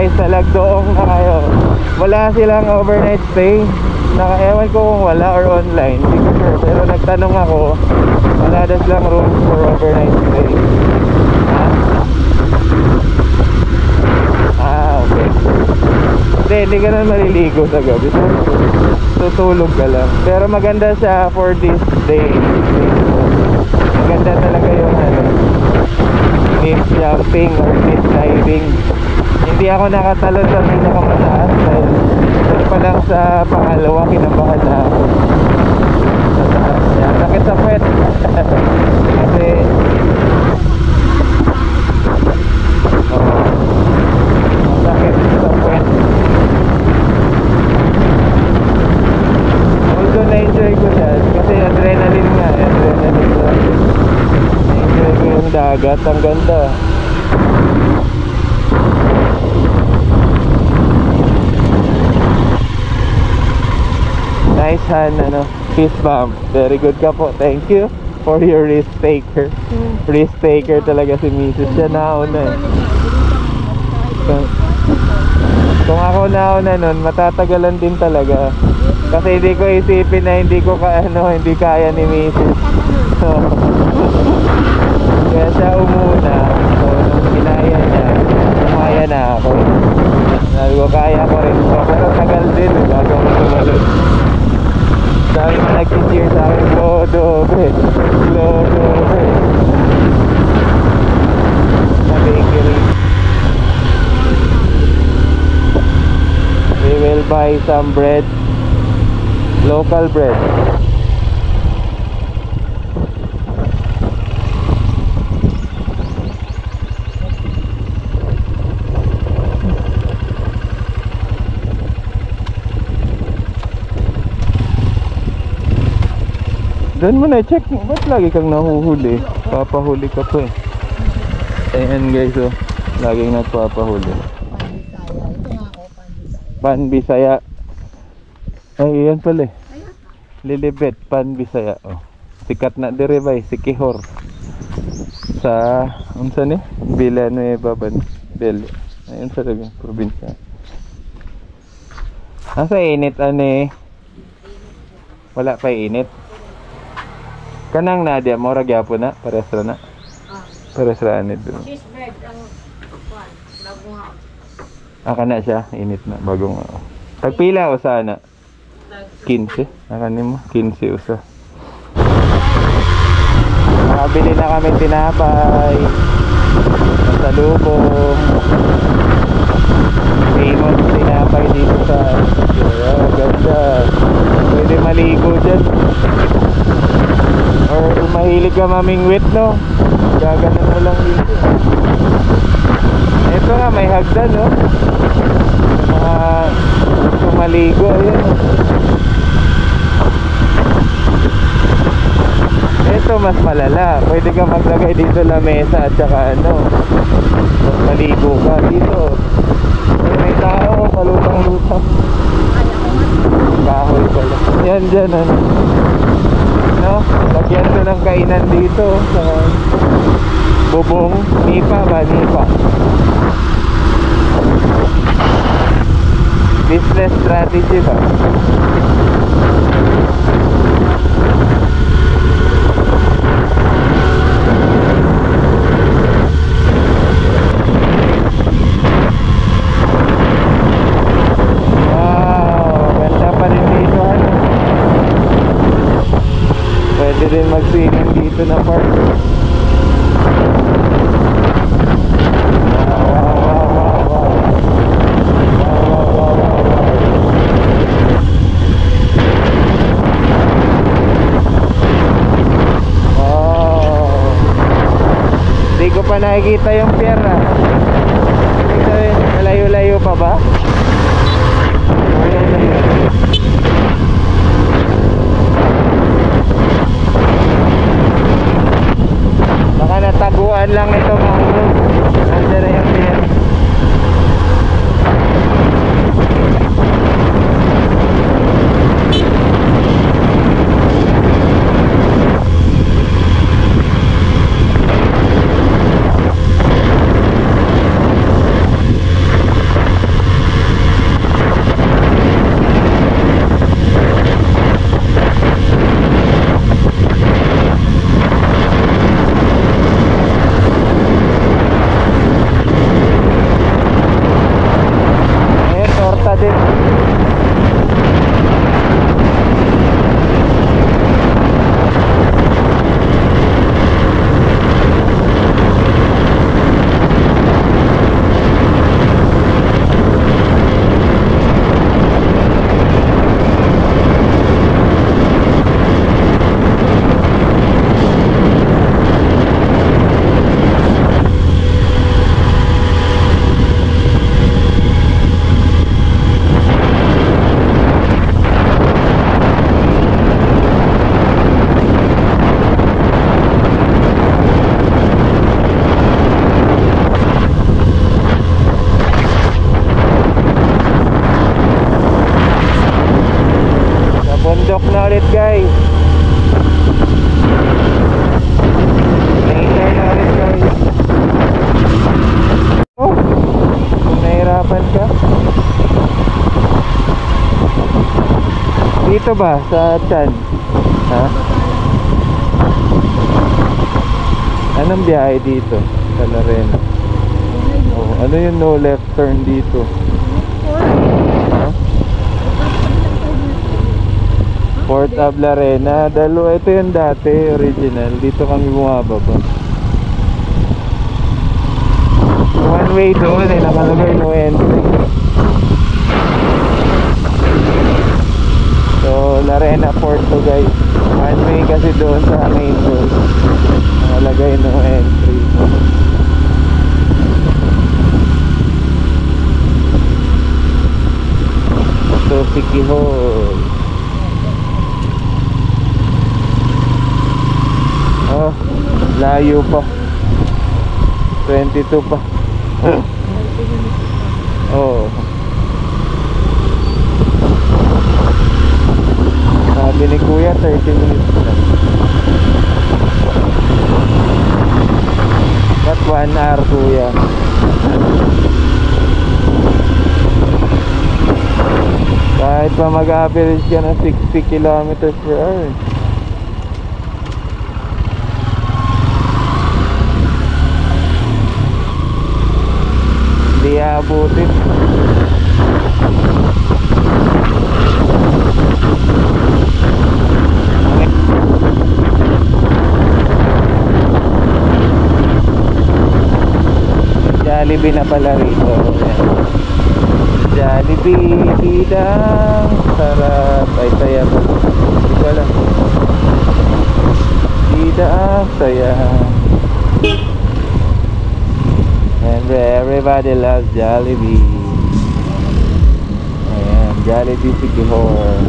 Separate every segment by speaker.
Speaker 1: guys, sa Lagdoong na kayo. Wala silang overnight stay. Ewan ko kung wala or online, hindi ko sure. Pero nagtanong ako, wala na silang room for overnight stay. Okay. Hindi ka na maliligo sa gabi. Tutulog ka lang. Pero maganda siya for this day. Maganda talaga yung cliff jumping or cliff diving. Hindi ako nakatalon sa pinakamataas dahil pa lang sa pangalawa kinabahan na ako. Yan, sakit sa puwet. Kasi sakit sa puwet. Although na-enjoy ko siya kasi adrenaline nga, adrenaline ko. Na-enjoy ko yung dagat, ang ganda. Nice hand, fist bump. Very good ka po. Thank you for your risk taker. Risk taker talaga si Mrs. Siya nauna eh. Kung ako nauna nun, matatagalan din talaga. Kasi hindi ko isipin na hindi kaya ni Mrs. So, kaya siya umuna. So, nung kinaya niya, umaya na ako. Sabi ko, kaya ko rin po. Pero tagal din, bago ko tumalun. Sabi mo nag-cheer sa akin, Lodobe. Na bakery. We will buy some bread. Local bread. Doon mo na-check, ba't lagi kang nahuhuli? Papahuli ka po eh. Ayan guys, laging nagpapahuli. Pan-Bisaya. Ay, yan pala eh. Lilibet, Pan-Bisaya. Sikat na diribay, si Kihor. Sa, unsan eh? Villanueva ba? Bel. Ayun sa laging probinsya. Asa init wala pa init. Kanang Nadia, mora gyapon na, pares ra na. Pares ra anid.
Speaker 2: Cheese bread ang bagong house.
Speaker 1: Kana siya, init na, bagong. Tagpila o sana? 15. Nimo 15 usa. Nakabili na kami tinapay. Masalubong. Famous tinapay dito sa ganda. Pwede maligo dyan. Or mahilig ka mamingwit, no? Gaganon mo lang dito. Ito nga, may hagdan, no? Mga gusto maligo, ayun. Ito mas malala. Pwede ka maglagay dito na mesa at saka mas maligo ka dito. May tao, palutang-lutang. Kahoy pala. Yan dyan, no? Lagyan to ng kainan dito sa bubong. Nipa ba? Nipa. Business strategy ba? Pwede rin mag-swimming dito na park. Hindi ko pa nakikita yung pier ah. Malayo-layo pa ba? Baka nataguan lang itong nandiyan na yung pier. dito ba sa Chan? Ha? Anong biyahe dito sa Larena? Oh, ano yung no left turn dito? Ha? Port of Larena. Dalawa, ito yung dati, original. Dito kami bumababa. One way doon eh, nakalagay no entry. So, Larena Port to guys. One way kasi doon sa main road. Nakalagay no entry. So, Sikihor. Oh, layo pa. 22 pa. Oh. Sabi ni Kuya 30 minutes na. But 1 hour Kuya. Kahit pa mag-average ka ng 60 kilometers per hour. Hindi aabutin. Jollibee na pala rito. Jollibee, bidang sarap. Ay, saya po. Hindi ko alam. Bidang saya. And everybody loves Jollibee. Ayan, Jollibee Sikihor.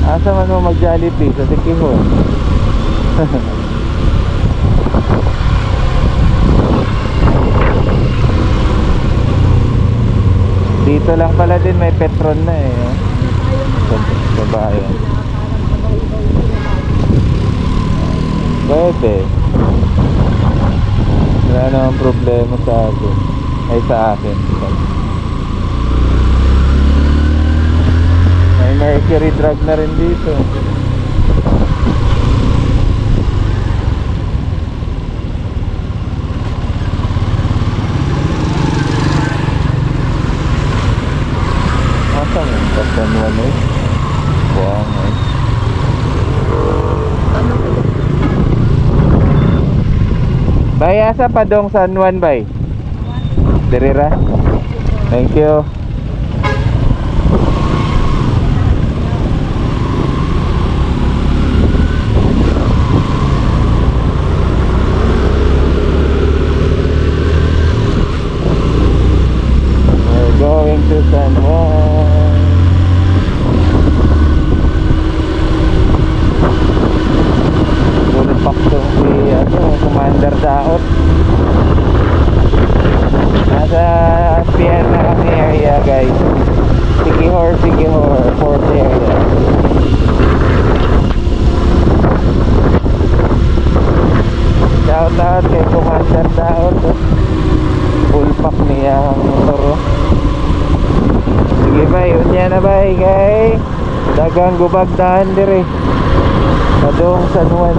Speaker 1: Asa man mo mag-Jollibee sa Sikihor? Dito lang pala din may Petron na eh. Sa bayan. Pwede. Wala namang problema sa akin. Ay sa akin. May Mercury drug na rin dito. Masa mo? Kaptan 1 eh. Buang eh. Bay, asa pa dong San Juan, bay? Derira. Thank you. We're going to San Juan. Tulpak tong si Commander Daot. Nasa PN na kami area guys. Sikihor, Port area. Shout out kay Commander Daot. Full pack niya ang motor. Sige bay, unya na bay kay dagang gubag daan dire. Padong San Juan.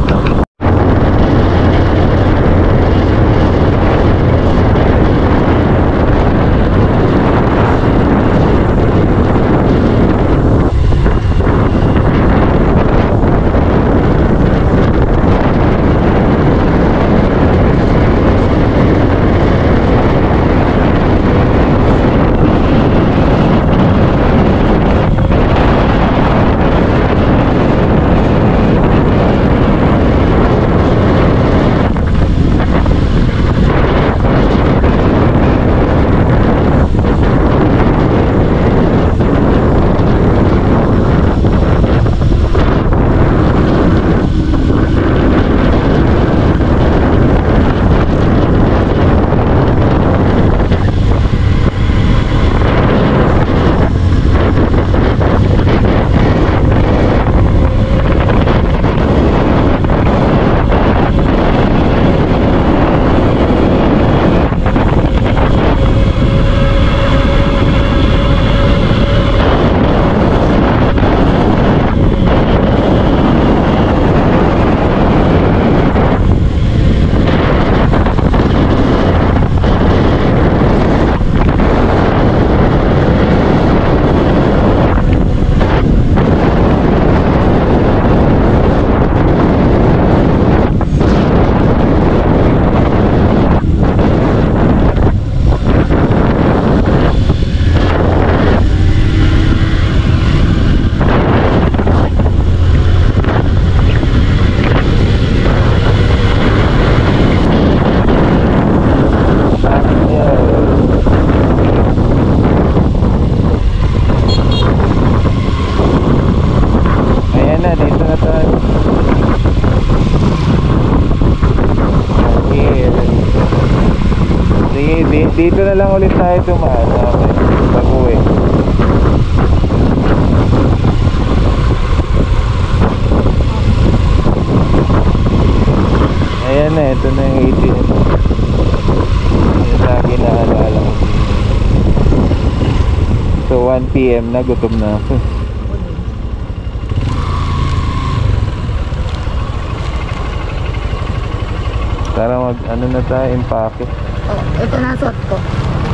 Speaker 1: Dito na lang ulit tayo dumaan. Okay, pag-uwi. Ayan na, ito na yung ATM. Yung lagi na alala ko. So 1 PM na, gutom na ako. Tara mag ano na tayo, impake.
Speaker 2: Oh, ito na suot ko.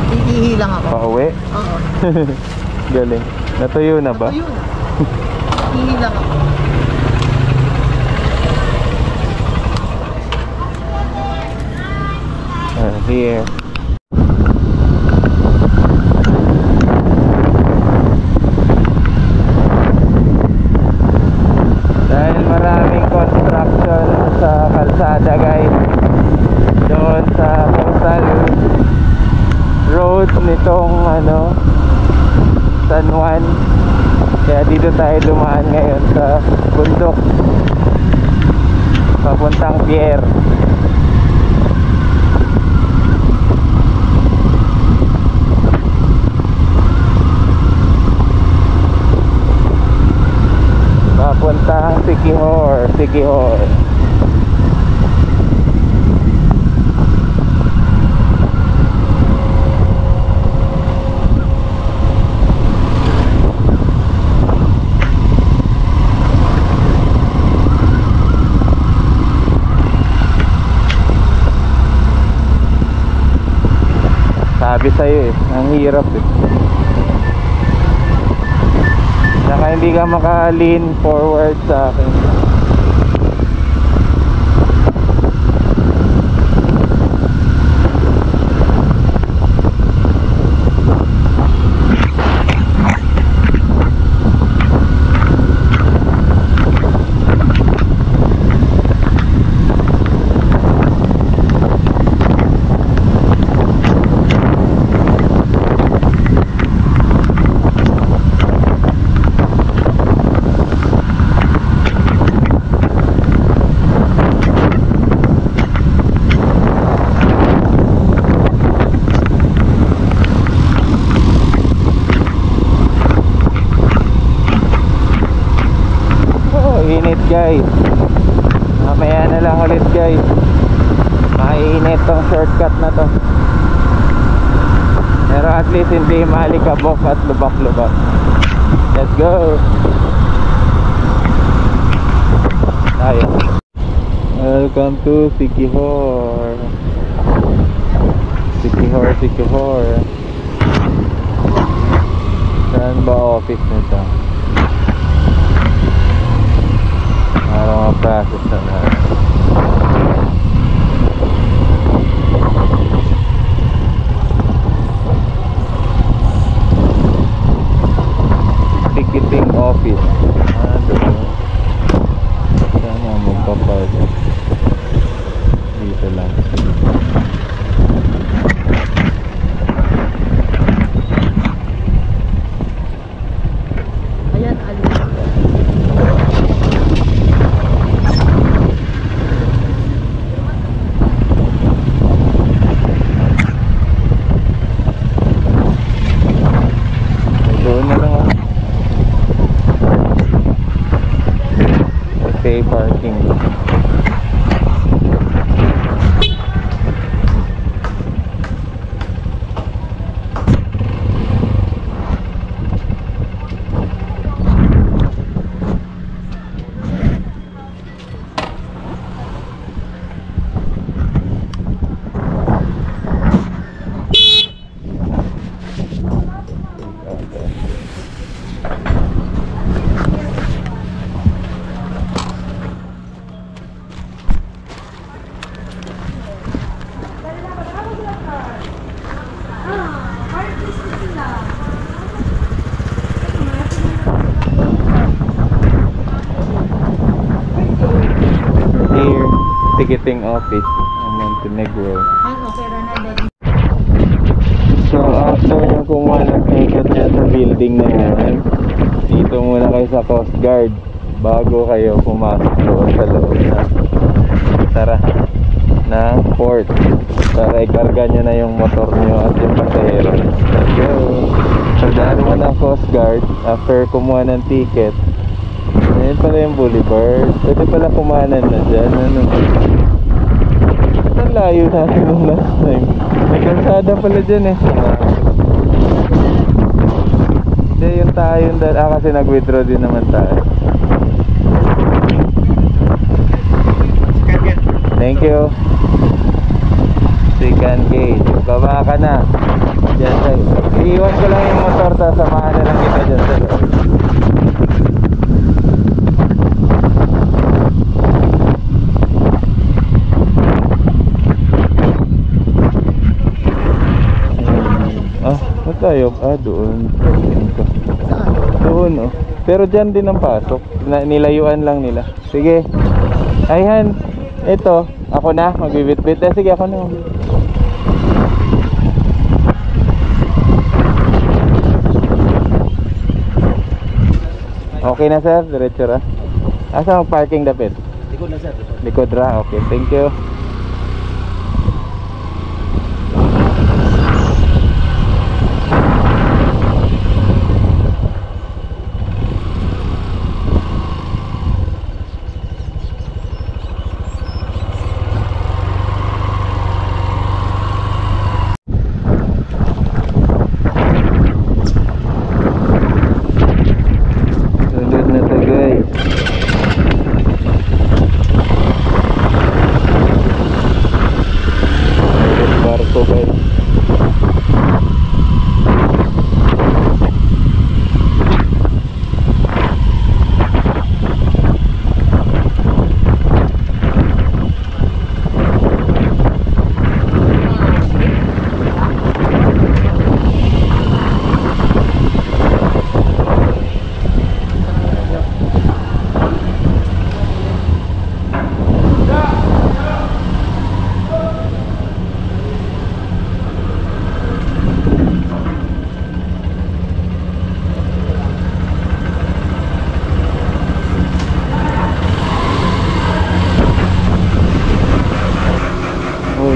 Speaker 2: Hihihi lang ako.
Speaker 1: Pauwi?
Speaker 2: Oo.
Speaker 1: Galing. Natuyo na ba?
Speaker 2: Ayun. Hihihi lang ako.
Speaker 1: Here. Dahil maraming construction sa kalsada guys, doon sa coastal road nitong San Juan, kaya dito tayo dumaan ngayon sa bundok papuntang Pier. Papuntang Siquijor. Sabi sa'yo ang hirap Saka hindi ka maka-lean forward sa akin. Guys, mamaya na lang ulit guys, mainit tong shortcut na to, pero at least hindi malikabok at lubak-lubak. Let's go tayo. Welcome to Siquijor. Saan ba office nito? Para ma-process na natin. Ticketing office. Doon. Saan ang magpapark? Dito lang.
Speaker 2: Ayan, alis.
Speaker 1: Parking. Ticketing office ng Montenegro.
Speaker 2: Okay, Ronaldo.
Speaker 1: So after nyo kumuha ng ticket nyo sa building na yan, dito muna kayo sa Coast Guard bago kayo pumasok doon sa loob na. Tara. ng port para ikarga nyo na yung motor nyo at yung pasahero. Let's go. So dahil mo ng Coast Guard after kumuha ng ticket. Ayan pala yung Boulevard. Pwede pala kumanan na dyan. Ano? Ang layo natin nung last time. May kalsada pala dyan eh. Hindi yung tayo kasi nag-withdraw din naman tayo. Thank you. Second gate. Baba ka na. Diyan tayo. Iiwan ko lang yung motor, sasamahan na lang kita dyan sa loob. Saan tayo? Doon. Doon oh. Pero dyan din ang pasok. Nilayuan lang nila. Sige. Ayhan. Ito. Ako na. Magbibit-bit. Sige ako na. Okay na sir. Diretso ra. Asa mag-parking dapit?
Speaker 3: Likod na sir.
Speaker 1: Likod ra. Okay. Thank you.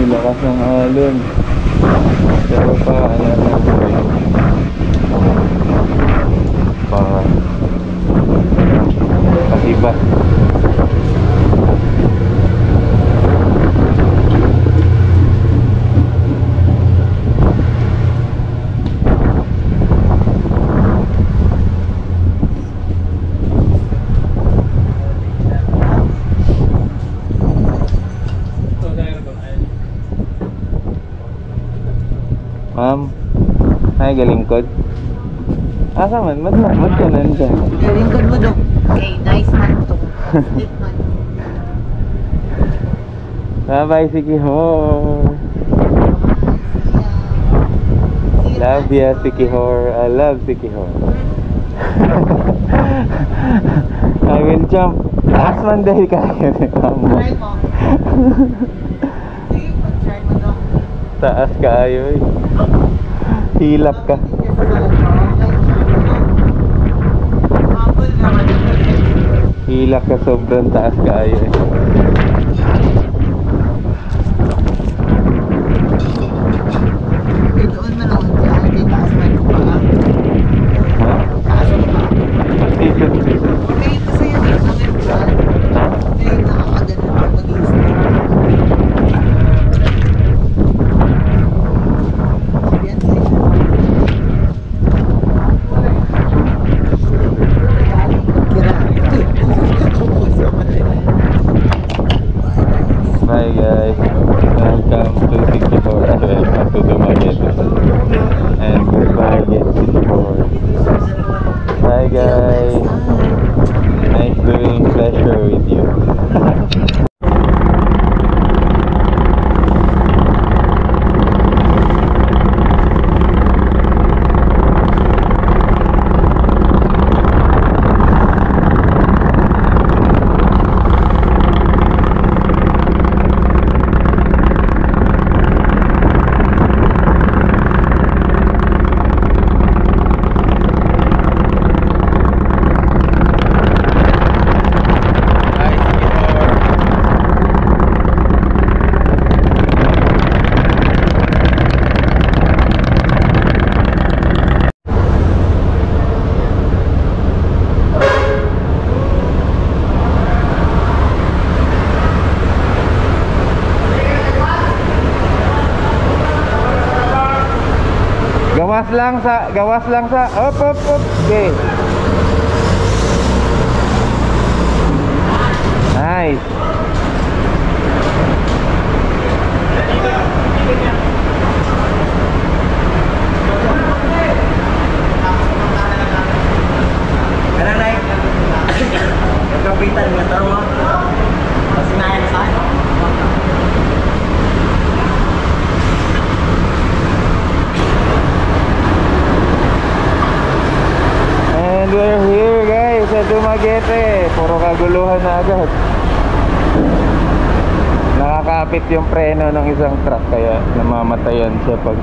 Speaker 1: Lakas ng alon. Pero pa ano na pakiba. Ma'am, ay galingkod. Asa man, mat ka nandyan.
Speaker 2: Galingkod mo dok. Okay, nice man to. Deep man.
Speaker 1: Bye-bye, Sikihor. Love ya, Sikihor. I love Sikihor. I will jump. Taas man dahil kaya ni Mamo.
Speaker 2: Try mo. Sige, pag-try mo dok.
Speaker 1: Taas kaayo eh. Hilak ka. Hilak ka, sobrang taas kaayo eh.
Speaker 2: Doon man ako dyan. May taas man ko pa.
Speaker 1: Ha?
Speaker 2: Taas mo pa.
Speaker 1: Season.
Speaker 2: Okay, kasi yung hangin dyan.
Speaker 1: Ha?
Speaker 2: May nakakaganon ka mag-i-stay.
Speaker 1: Gawas lang sa, op. Okay. Nice.
Speaker 3: Kapitan nga taro mo. Kasi naya na sa akin.
Speaker 1: And we're here guys sa Dumaguete. Puro kaguluhan na agad. Nakakapit yung preno ng isang truck kaya namamatayan siya pag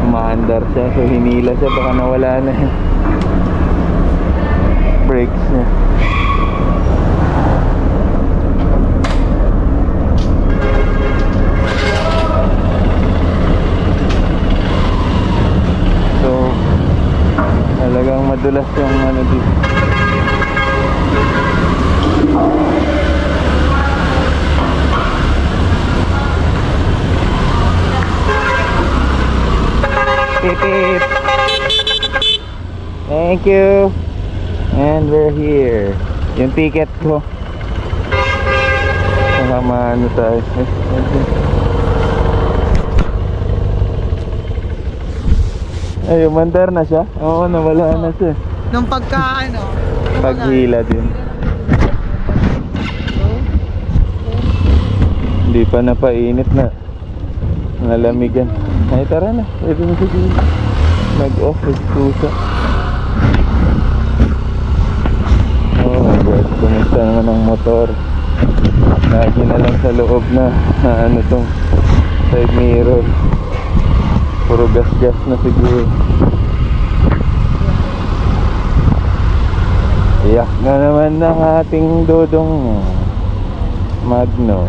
Speaker 1: umaandar siya. So hinila siya baka nawala na yung brakes niya. So talagang madulas yung ano dito. Beep. Thank you. And we're here. Yung ticket ko. Nakama ano tayo. Ay, umandar na siya? Oo, nawala na siya.
Speaker 2: Nung pagka ano,
Speaker 1: Paghila din. Hindi pa napainit na. Nalamigan. Ay, tara na. Pwede na siguro. Nag-off with pusa. Oh my God. Kumusta naman ang motor. Lagi na lang sa loob na ano tong side mirror. Puro gas-gas na siguro. Iyak na naman ng ating dodong Magno.